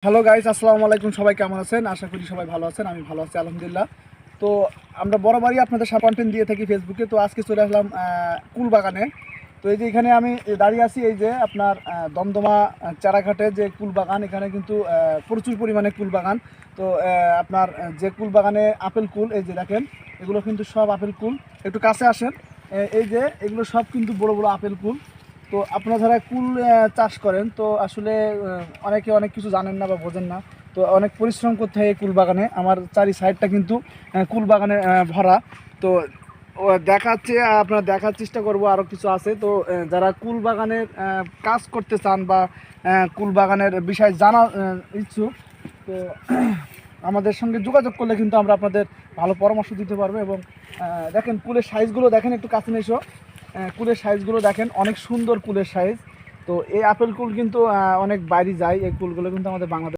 Hello guys, আসসালামু আলাইকুম। সবাই কেমন আছেন? আশা করি সবাই ভালো আছেন। আমি ভালো আছি আলহামদুলিল্লাহ। তো আমরা বরাবরই আপনাদের সাথে কন্টেন্ট দিয়ে থাকি ফেসবুকে। তো আজকে চলে আসলাম কুল বাগানে। তো এই যে এখানে আমি দাঁড়িয়ে আছি, এই যে আপনার দমদমা চারাঘাটে যে কুল বাগান, এখানে কিন্তু প্রচুর পরিমাণে কুল বাগান। তো আপনার যে কুল বাগানে আপেল কুল, এই যে দেখেন, এগুলো কিন্তু সব আপেল কুল। একটু কাছে আসেন। এই যে এগুলো সব কিন্তু বড় বড় আপেল কুল। তো আপনারা যারা কুল চাষ করেন, তো আসলে অনেকে অনেক কিছু জানেন না বা বোঝেন না। তো অনেক পরিশ্রম করতে হয় এই কুল বাগানে। আমার চারি সাইডটা কিন্তু কুল বাগানে ভরা। তো দেখাচ্ছে, আপনারা দেখার চেষ্টা করব, আরও কিছু আছে। তো যারা কুল বাগানের কাজ করতে চান বা কুল বাগানের বিষয়ে জানা ইচ্ছুক, তো আমাদের সঙ্গে যোগাযোগ করলে কিন্তু আমরা আপনাদের ভালো পরামর্শ দিতে পারবো। এবং দেখেন কুলের সাইজগুলো দেখেন, একটু কাছে নিয়ে এসো। কুলের সাইজগুলো দেখেন, অনেক সুন্দর কুলের সাইজ। তো এই আপেল কুল কিন্তু অনেক বাইরে যায়, এই কুলগুলো কিন্তু আমাদের বাংলাদেশ